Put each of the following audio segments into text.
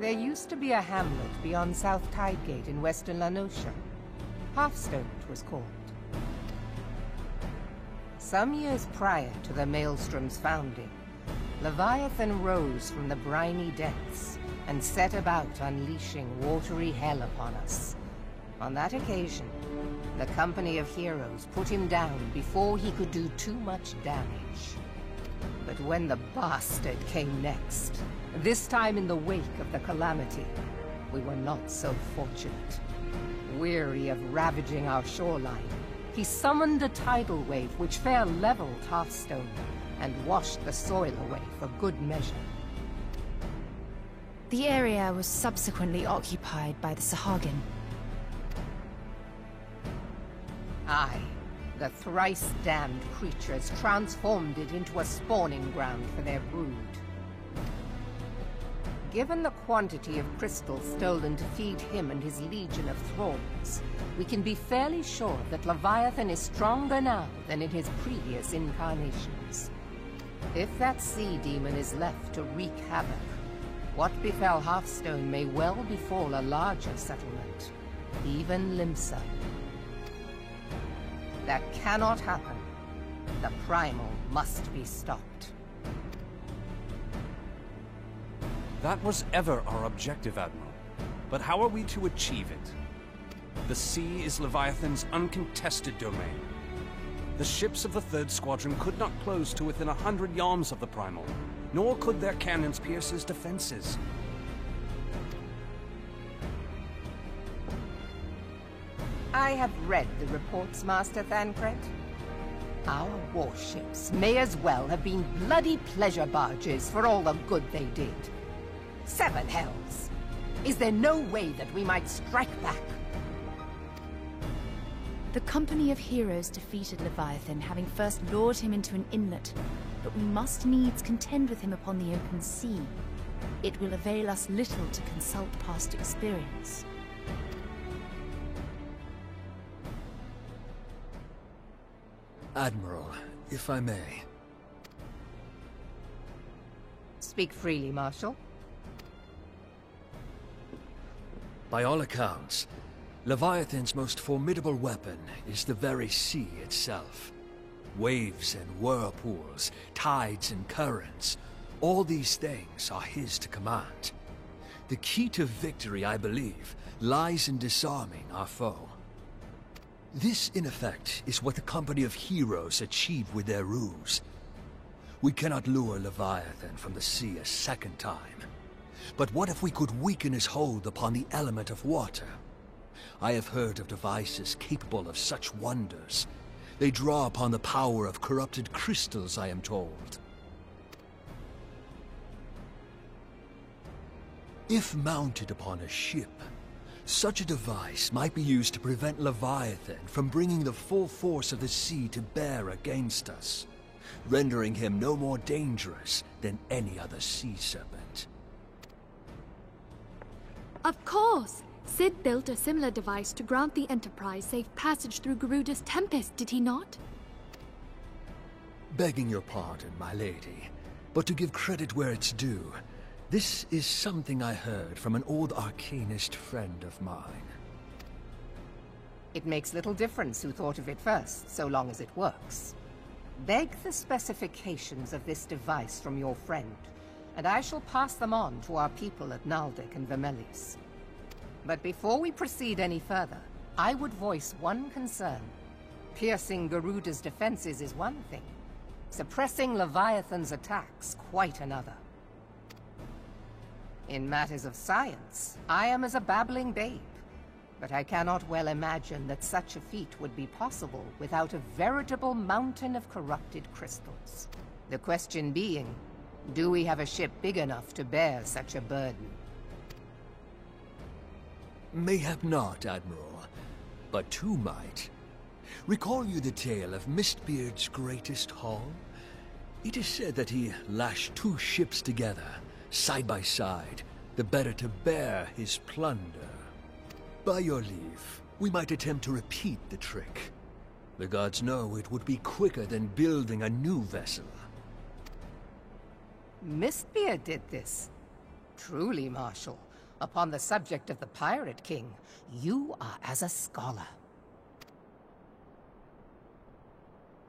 There used to be a hamlet beyond South Tidegate in western La Noscia. Hearthstone it was called. Some years prior to the Maelstrom's founding, Leviathan rose from the briny depths and set about unleashing watery hell upon us. On that occasion, the Company of Heroes put him down before he could do too much damage. But when the bastard came next, this time in the wake of the calamity, we were not so fortunate. Weary of ravaging our shoreline, he summoned a tidal wave which fair leveled Hearthstone and washed the soil away for good measure. The area was subsequently occupied by the Sahagin. Aye, the thrice-damned creatures transformed it into a spawning ground for their brood. Given the quantity of crystals stolen to feed him and his legion of thralls, we can be fairly sure that Leviathan is stronger now than in his previous incarnations. If that sea demon is left to wreak havoc, what befell Hearthstone may well befall a larger settlement, even Limsa. That cannot happen. The Primal must be stopped. That was ever our objective, Admiral. But how are we to achieve it? The sea is Leviathan's uncontested domain. The ships of the 3rd Squadron could not close to within 100 yards of the Primal, nor could their cannons pierce his defenses. I have read the reports, Master Thancred. Our warships may as well have been bloody pleasure barges for all the good they did. 7 hells! Is there no way that we might strike back? The Company of Heroes defeated Leviathan, having first lured him into an inlet, but we must needs contend with him upon the open sea. It will avail us little to consult past experience. Admiral, if I may. Speak freely, Marshal. By all accounts, Leviathan's most formidable weapon is the very sea itself. Waves and whirlpools, tides and currents, all these things are his to command. The key to victory, I believe, lies in disarming our foe. This, in effect, is what the Company of Heroes achieved with their ruse. We cannot lure Leviathan from the sea a second time. But what if we could weaken his hold upon the element of water? I have heard of devices capable of such wonders. They draw upon the power of corrupted crystals, I am told. If mounted upon a ship, such a device might be used to prevent Leviathan from bringing the full force of the sea to bear against us, rendering him no more dangerous than any other sea serpent. Of course! Sid built a similar device to grant the Enterprise safe passage through Garuda's Tempest, did he not? Begging your pardon, my lady, but to give credit where it's due, this is something I heard from an old arcanist friend of mine. It makes little difference who thought of it first, so long as it works. Beg the specifications of this device from your friend, and I shall pass them on to our people at Naldic and Vermelis. But before we proceed any further, I would voice one concern. Piercing Garuda's defenses is one thing. Suppressing Leviathan's attacks, quite another. In matters of science, I am as a babbling babe, but I cannot well imagine that such a feat would be possible without a veritable mountain of corrupted crystals. The question being, do we have a ship big enough to bear such a burden? Mayhap not, Admiral, but two might. Recall you the tale of Mistbeard's greatest haul? It is said that he lashed 2 ships together, side by side, the better to bear his plunder. By your leave, we might attempt to repeat the trick. The gods know it would be quicker than building a new vessel. Mistbeard did this. Truly, Marshal, Upon the subject of the Pirate King, you are as a scholar.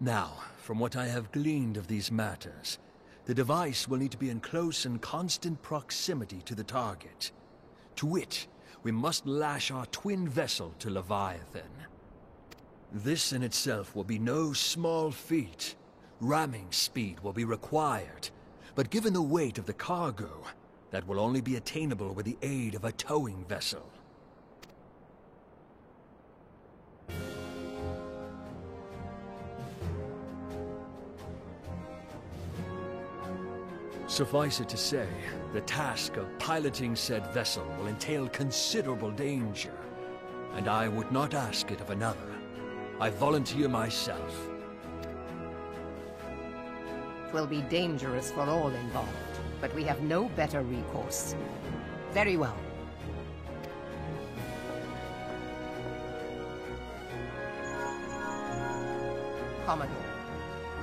Now, from what I have gleaned of these matters, the device will need to be in close and constant proximity to the target. To wit, we must lash our twin vessel to Leviathan. This in itself will be no small feat. Ramming speed will be required, but given the weight of the cargo, that will only be attainable with the aid of a towing vessel. Suffice it to say, the task of piloting said vessel will entail considerable danger, and I would not ask it of another. I volunteer myself. Will be dangerous for all involved, but we have no better recourse. Very well. Commodore,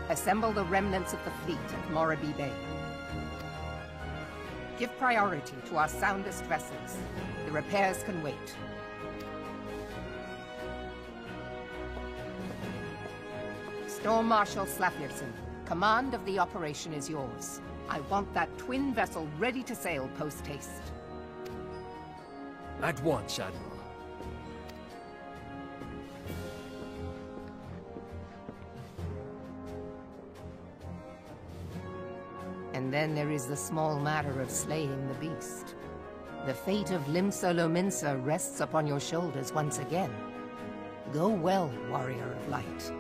assemble the remnants of the fleet at Moraby Bay. Give priority to our soundest vessels. The repairs can wait. Storm Marshal Slafnirson, command of the operation is yours. I want that twin vessel ready to sail post-haste. At once, Admiral. And then there is the small matter of slaying the beast. The fate of Limsa Lominsa rests upon your shoulders once again. Go well, Warrior of Light.